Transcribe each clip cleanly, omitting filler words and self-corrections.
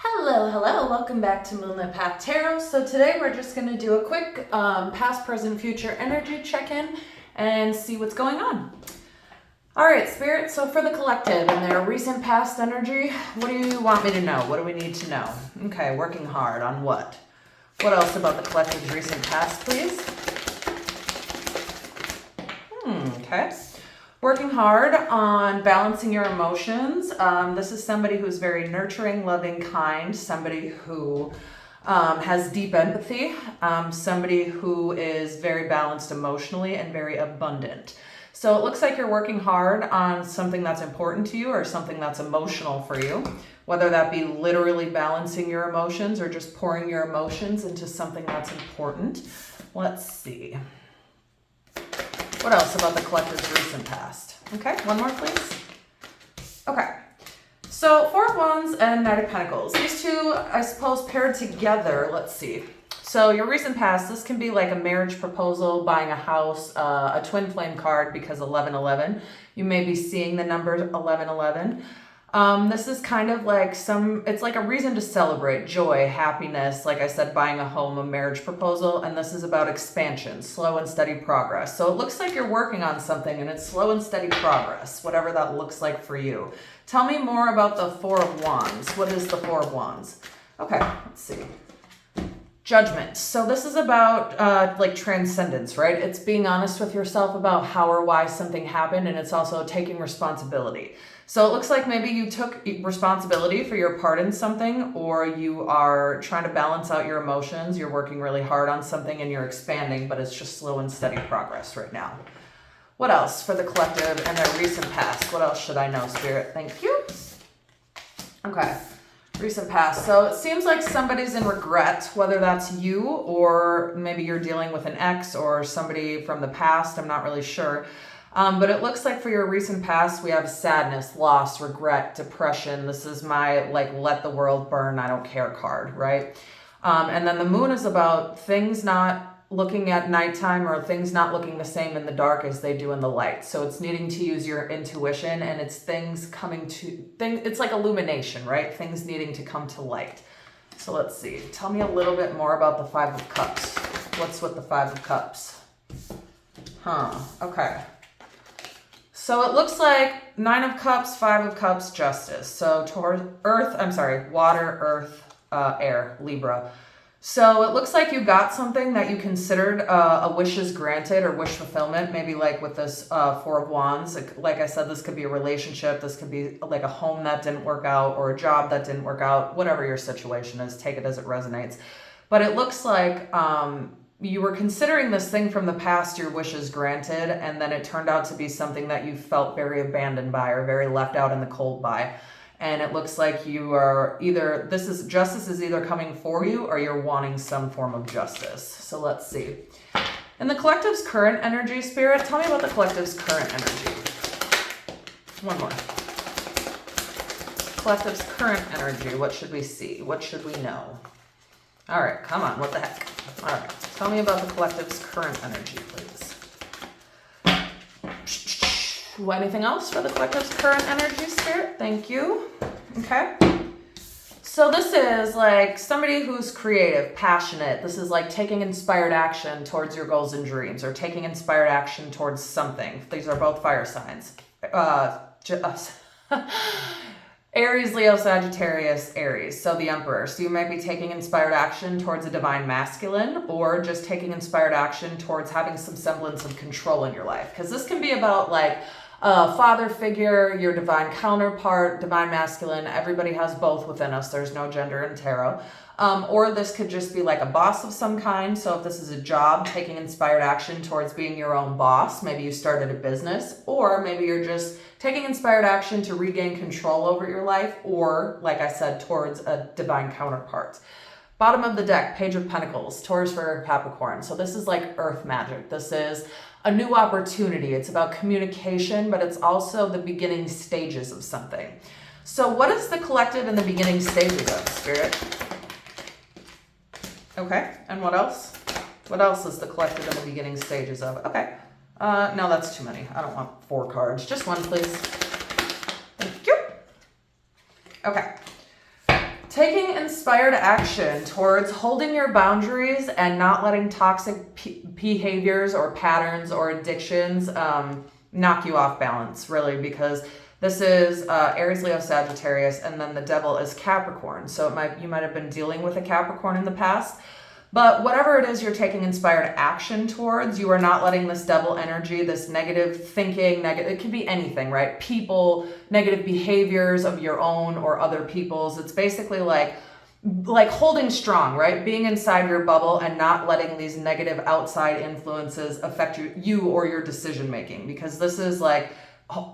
Hello, welcome back to Moonlit Path Tarot. So today we're just going to do a quick past, present, future energy check-in and see what's going on. All right, Spirit, so for the collective and their recent past energy, what do you want me to know? What do we need to know? Okay, working hard on what? What else about the collective's recent past, please? Okay. Working hard on balancing your emotions. This is somebody who's very nurturing, loving, kind, somebody who has deep empathy, somebody who is very balanced emotionally and very abundant. So it looks like you're working hard on something that's important to you or something that's emotional for you, whether that be literally balancing your emotions or just pouring your emotions into something that's important. Let's see. What else about the collective's recent past? Okay, one more, please. Okay, so Four of Wands and Knight of Pentacles. These two, I suppose, paired together. Let's see. So your recent past, this can be like a marriage proposal, buying a house, a twin flame card because 1111. You may be seeing the number 1111. This is kind of like it's like a reason to celebrate, joy, happiness, like I said, buying a home, a marriage proposal, and this is about expansion, slow and steady progress. So it looks like you're working on something and it's slow and steady progress, whatever that looks like for you. Tell me more about the Four of Wands. What is the Four of Wands? Okay, let's see. Judgment. So this is about like transcendence, right? It's being honest with yourself about how or why something happened, and it's also taking responsibility. So it looks like maybe you took responsibility for your part in something, or you are trying to balance out your emotions. You're working really hard on something and you're expanding, but it's just slow and steady progress right now. What else for the collective and their recent past? What else should I know, Spirit? Thank you. Okay. Recent past. So it seems like somebody's in regret, whether that's you or maybe you're dealing with an ex or somebody from the past. I'm not really sure. But it looks like for your recent past, we have sadness, loss, regret, depression. This is my like let the world burn, I don't care card, right? And then the moon is about things not looking at nighttime or things not looking the same in the dark as they do in the light. So it's needing to use your intuition, and it's things coming to it's like illumination, right? Things needing to come to light. So let's see. Tell me a little bit more about the Five of Cups. What's with the Five of Cups? Okay. So it looks like Nine of Cups, Five of Cups, Justice. So toward water, earth, air, Libra. So it looks like you got something that you considered a wishes granted or wish fulfillment, maybe like with this Four of Wands. Like I said, this could be a relationship. This could be like a home that didn't work out or a job that didn't work out, whatever your situation is, take it as it resonates. But it looks like you were considering this thing from the past, your wishes granted, and then it turned out to be something that you felt very abandoned by or very left out in the cold by. And it looks like you are justice is either coming for you or you're wanting some form of justice. So let's see. And the collective's current energy, Spirit, tell me about the collective's current energy. One more. Collective's current energy, what should we see? What should we know? All right, come on, what the heck? All right, tell me about the collective's current energy, please. Anything else for the collective's current energy, Spirit? Thank you. Okay. So this is like somebody who's creative, passionate. This is like taking inspired action towards your goals and dreams or taking inspired action towards something. These are both fire signs. Aries, Leo, Sagittarius, Aries. So the Emperor. So you might be taking inspired action towards a divine masculine or just taking inspired action towards having some semblance of control in your life. Because this can be about like a father figure, your divine counterpart, divine masculine. Everybody has both within us. There's no gender in tarot. Or this could just be like a boss of some kind. So if this is a job, taking inspired action towards being your own boss. Maybe you started a business, or maybe you're just taking inspired action to regain control over your life, or like I said, towards a divine counterpart. Bottom of the deck, Page of Pentacles, Taurus for Capricorn. So this is like earth magic. This is a new opportunity. It's about communication, but it's also the beginning stages of something. So what is the collective in the beginning stages of, Spirit? Okay, and what else? What else is the collective in the beginning stages of? Okay, no, that's too many. I don't want 4 cards. Just one, please. Thank you. Okay. Taking inspired action towards holding your boundaries and not letting toxic behaviors or patterns or addictions knock you off balance, really, because this is Aries, Leo, Sagittarius, and then the devil is Capricorn. So you might have been dealing with a Capricorn in the past. But whatever it is you're taking inspired action towards, you are not letting this devil energy, this negative thinking, it could be anything, right? People, negative behaviors of your own or other people's. It's basically like holding strong, right? Being inside your bubble and not letting these negative outside influences affect you or your decision making, because this is like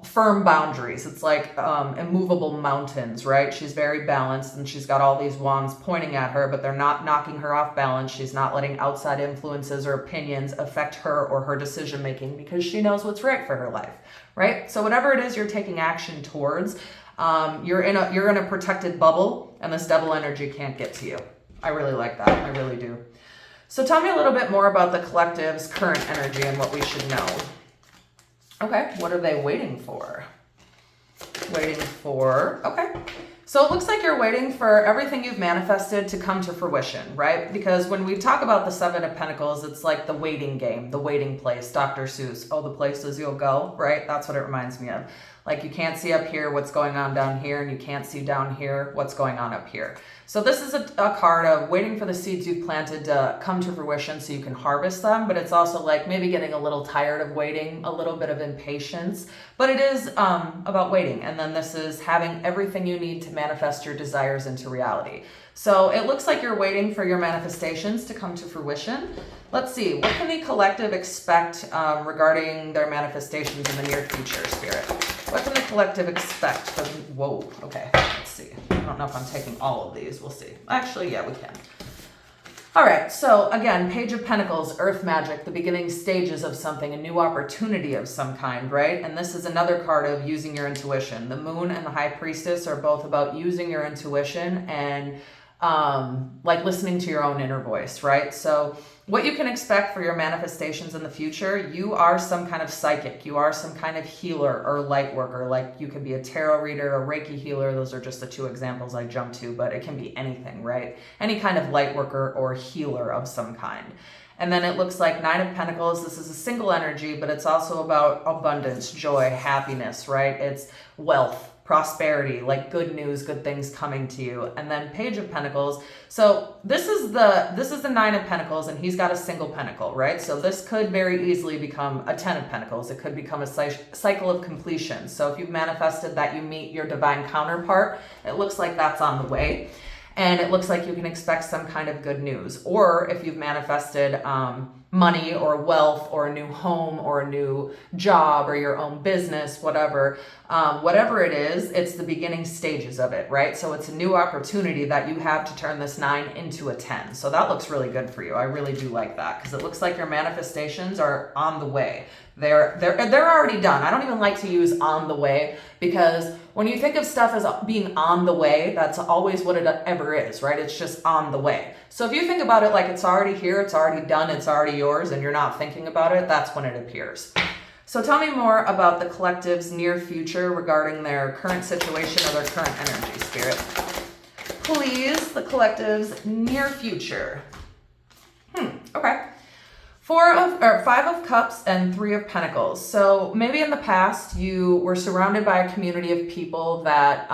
firm boundaries. It's like immovable mountains, right? She's very balanced and she's got all these wands pointing at her, but they're not knocking her off balance. She's not letting outside influences or opinions affect her or her decision making, because she knows what's right for her life, right? So whatever it is you're taking action towards, you're in a protected bubble, and this devil energy can't get to you. I really like that. I really do. So tell me a little bit more about the collective's current energy and what we should know. Okay, what are they waiting for? Okay. So it looks like you're waiting for everything you've manifested to come to fruition, right? Because when we talk about the Seven of Pentacles, it's like the waiting game, the waiting place, Dr. Seuss. Oh, the places you'll go, right? That's what it reminds me of. Like you can't see up here what's going on down here, and you can't see down here what's going on up here. So this is a card of waiting for the seeds you've planted to come to fruition so you can harvest them, but it's also like maybe getting a little tired of waiting, a little bit of impatience, but it is about waiting. And then this is having everything you need to manifest your desires into reality. So it looks like you're waiting for your manifestations to come to fruition. Let's see, what can the collective expect regarding their manifestations in the near future, Spirit? What can the collective expect? Whoa, okay, let's see. I don't know if I'm taking all of these. We'll see. Actually, yeah, we can. All right, so again, Page of Pentacles, Earth Magic, the beginning stages of something, a new opportunity of some kind, right? And this is another card of using your intuition. The Moon and the High Priestess are both about using your intuition and like listening to your own inner voice, right? So what you can expect for your manifestations in the future, you are some kind of psychic, you are some kind of healer or light worker. Like you could be a tarot reader, a Reiki healer. Those are just the two examples I jumped to, but it can be anything, right? Any kind of light worker or healer of some kind. And then it looks like Nine of Pentacles. This is a single energy, but it's also about abundance, joy, happiness, right? It's wealth, prosperity, like good news, good things coming to you. And then Page of Pentacles. So this is the Nine of Pentacles, and he's got a single pentacle, right? So this could very easily become a Ten of Pentacles. It could become a cycle of completion. So if you've manifested that you meet your divine counterpart, it looks like that's on the way. And it looks like you can expect some kind of good news. Or if you've manifested money or wealth or a new home or a new job or your own business, whatever it is, it's the beginning stages of it, right? So it's a new opportunity that you have to turn this 9 into a 10. So that looks really good for you. I really do like that, because it looks like your manifestations are on the way. They're already done. I don't even like to use on the way, because when you think of stuff as being on the way, that's always what it ever is, right? It's just on the way. So if you think about it like it's already here, it's already done, it's already yours, and you're not thinking about it, that's when it appears. So tell me more about the collective's near future regarding their current situation or their current energy, Spirit. Please, the collective's near future. Okay. 5 of Cups and 3 of Pentacles. So maybe in the past you were surrounded by a community of people that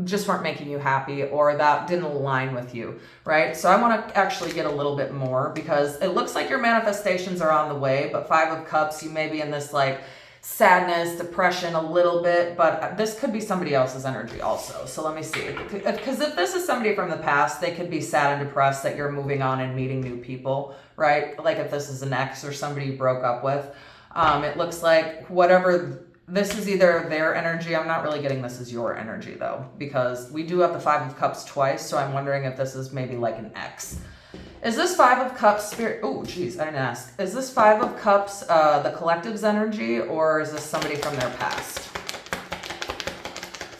just weren't making you happy, or that didn't align with you, right? So I want to actually get a little bit more, because it looks like your manifestations are on the way, but 5 of Cups, you may be in this like sadness, depression a little bit, but this could be somebody else's energy also. So let me see. Because if this is somebody from the past, they could be sad and depressed that you're moving on and meeting new people, right? Like if this is an ex or somebody you broke up with, it looks like whatever, this is either their energy. I'm not really getting this as your energy though, because we do have the 5 of Cups twice. So I'm wondering if this is maybe like an ex. Is this 5 of Cups, Spirit? Oh, geez, I didn't ask. Is this 5 of Cups the collective's energy, or is this somebody from their past?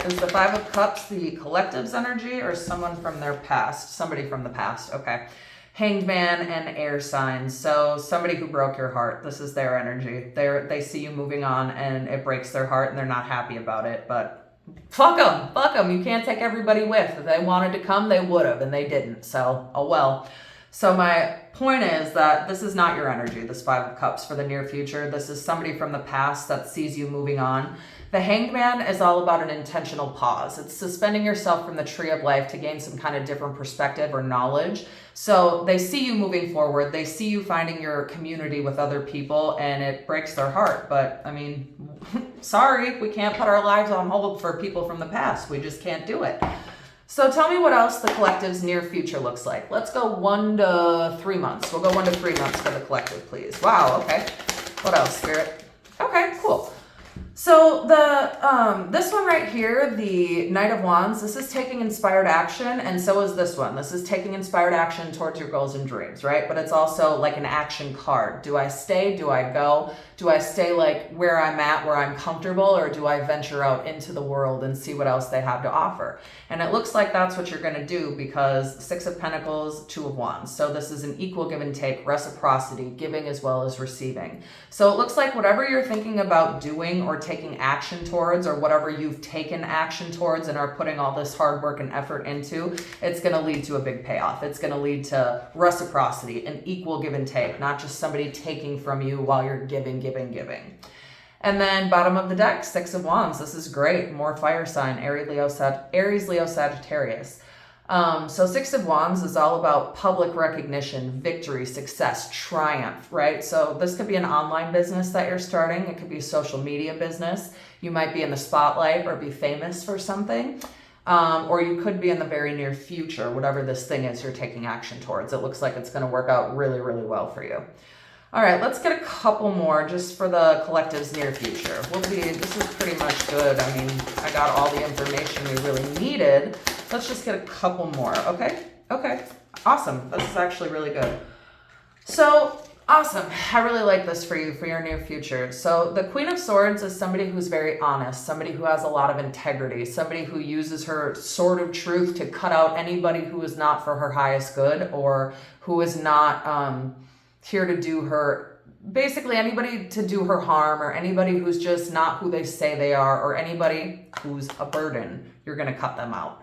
Is the 5 of Cups the collective's energy, or someone from their past? Somebody from the past, okay. Hanged Man and air signs. So somebody who broke your heart. This is their energy. They see you moving on, and it breaks their heart, and they're not happy about it, but fuck them. You can't take everybody with. If they wanted to come, they would have, and they didn't. So, oh well. So my point is that this is not your energy, this Five of Cups for the near future. This is somebody from the past that sees you moving on. The Hanged Man is all about an intentional pause. It's suspending yourself from the tree of life to gain some kind of different perspective or knowledge. So they see you moving forward. They see you finding your community with other people, and it breaks their heart. But I mean, sorry, we can't put our lives on hold for people from the past. We just can't do it. So tell me what else the collective's near future looks like. Let's go 1 to 3 months. We'll go 1 to 3 months for the collective, please. Wow, okay. What else, Spirit? Okay, cool. So this one right here, the Knight of Wands, this is taking inspired action, and so is this one. This is taking inspired action towards your goals and dreams, right? But it's also like an action card. Do I stay? Do I go? Do I stay like where I'm at, where I'm comfortable, or do I venture out into the world and see what else they have to offer? And it looks like that's what you're going to do, because Six of Pentacles, Two of Wands. So this is an equal give and take, reciprocity, giving as well as receiving. So it looks like whatever you're thinking about doing or taking action towards, or whatever you've taken action towards and are putting all this hard work and effort into, it's going to lead to a big payoff. It's going to lead to reciprocity, an equal give and take, not just somebody taking from you while you're giving. And then bottom of the deck, Six of Wands. This is great. More fire sign, Aries, Leo, Sagittarius. So Six of Wands is all about public recognition, victory, success, triumph, right? So this could be an online business that you're starting. It could be a social media business. You might be in the spotlight or be famous for something. Or you could be in the very near future, whatever this thing is you're taking action towards. It looks like it's going to work out really, really well for you. All right, let's get a couple more just for the collective's near future. This is pretty much good. I mean, I got all the information we really needed. Let's just get a couple more, okay? Okay, awesome. This is actually really good. So, awesome. I really like this for you, for your near future. So the Queen of Swords is somebody who's very honest, somebody who has a lot of integrity, somebody who uses her sword of truth to cut out anybody who is not for her highest good, or who is not here to do her, basically anybody to do her harm, or anybody who's just not who they say they are, or anybody who's a burden. You're going to cut them out.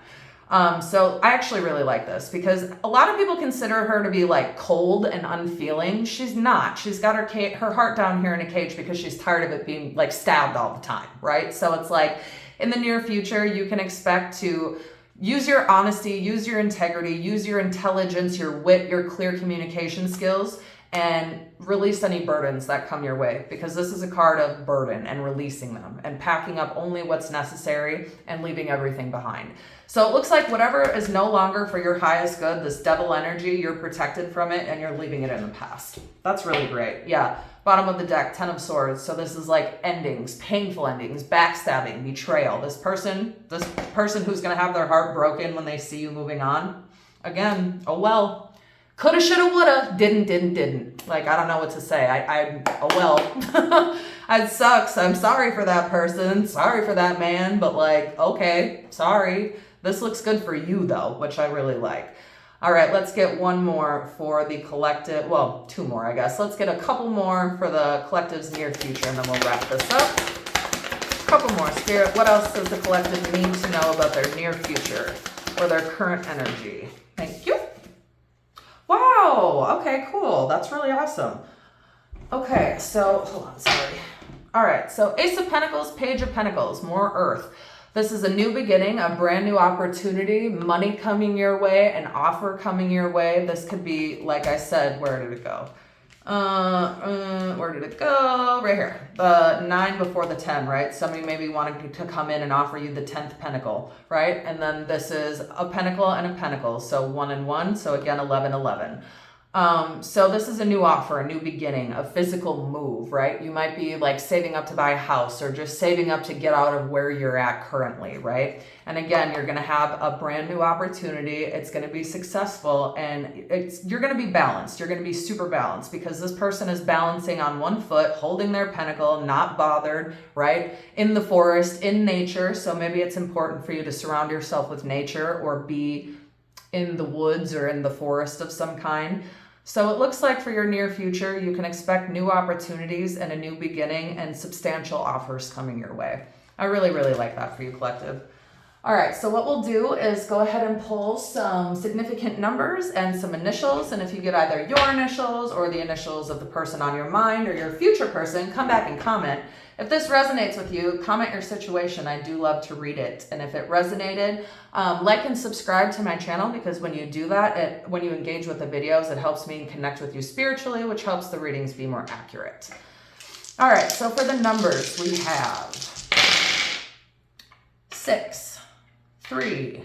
So I actually really like this, because a lot of people consider her to be like cold and unfeeling. She's not. She's got her heart down here in a cage because she's tired of it being like stabbed all the time, right? So it's like in the near future, you can expect to use your honesty, use your integrity, use your intelligence, your wit, your clear communication skills, and release any burdens that come your way, because this is a card of burden and releasing them and packing up only what's necessary and leaving everything behind. So it looks like whatever is no longer for your highest good, this devil energy, you're protected from it and you're leaving it in the past. That's really great. Yeah. Bottom of the deck, Ten of Swords. So this is like endings, painful endings, backstabbing, betrayal. This person who's going to have their heart broken when they see you moving on. Again, oh well. Coulda, shoulda, woulda, didn't. Like, I don't know what to say. It sucks. I'm sorry for that person. Sorry for that man. But like, okay, sorry. This looks good for you though, which I really like. All right, let's get one more for the collective. Well, two more, I guess. Let's get a couple more for the collective's near future, and then we'll wrap this up. Couple more, Spirit. What else does the collective need to know about their near future or their current energy? Thank you. Wow, okay, cool. That's really awesome. Okay, so, hold on, sorry. All right, so Ace of Pentacles, Page of Pentacles, more earth. This is a new beginning, a brand new opportunity, money coming your way, an offer coming your way. This could be, like I said, where did it go? Where did it go? Right here. The 9 before the 10, right? Somebody maybe wanted to come in and offer you the 10th pentacle, right? And then this is a pentacle and a pentacle. So 1 and 1. So again, 11, 11. So this is a new offer, a new beginning, a physical move, right? You might be like saving up to buy a house, or just saving up to get out of where you're at currently, right? And again, you're going to have a brand new opportunity. It's going to be successful, and you're going to be balanced. You're going to be super balanced, because this person is balancing on one foot, holding their pentacle, not bothered, right? In the forest, in nature. So maybe it's important for you to surround yourself with nature, or be in the woods or in the forest of some kind. So it looks like for your near future, you can expect new opportunities and a new beginning and substantial offers coming your way. I really, really like that for you, collective. All right, so what we'll do is go ahead and pull some significant numbers and some initials. And if you get either your initials or the initials of the person on your mind or your future person, come back and comment. If this resonates with you, comment your situation. I do love to read it. And if it resonated, like and subscribe to my channel, because when you do that, when you engage with the videos, it helps me connect with you spiritually, which helps the readings be more accurate. All right, so for the numbers, we have 6, 3,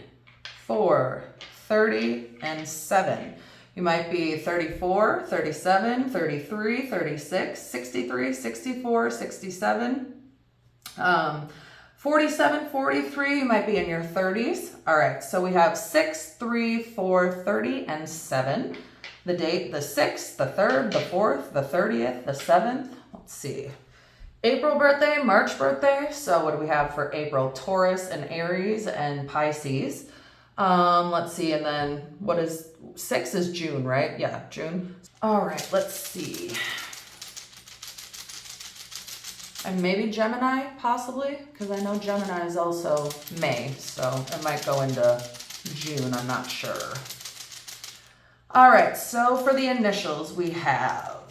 4, 30, and 7. You might be 34, 37, 33, 36, 63, 64, 67, 47, 43. You might be in your 30s. All right, so we have 6, 3, 4, 30, and 7. The date, the 6th, the 3rd, the 4th, the 30th, the 7th. Let's see. April birthday, March birthday. So what do we have for April? Taurus and Aries and Pisces. Let's see, and then what is 6 is June, right? Yeah, June. All right, let's see. And maybe Gemini, possibly, because I know Gemini is also May, so it might go into June, I'm not sure. All right, so for the initials, we have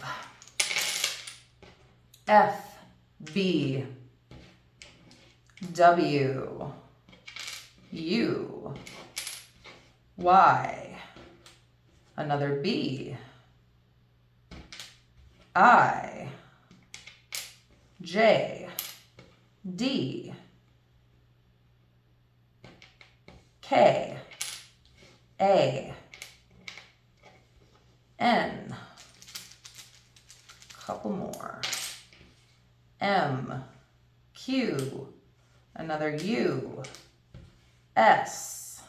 F, B, W, U, Y, another B, I, J, D, K, A, N, couple more, M, Q, another U, S,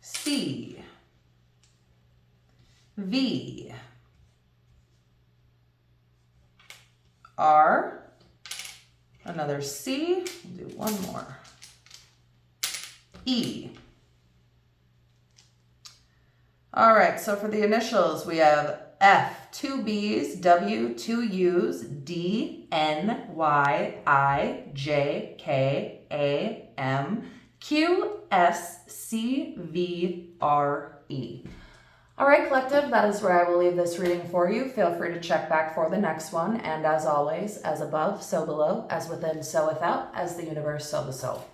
C, V, R, another C, we'll do one more, E. All right, so for the initials, we have F, 2 B's, W, 2 U's, D, N, Y, I, J, K, A, M, Q, S, C, V, R, E. All right, collective, that is where I will leave this reading for you. Feel free to check back for the next one. And as always, as above, so below, as within, so without, as the universe, so the soul.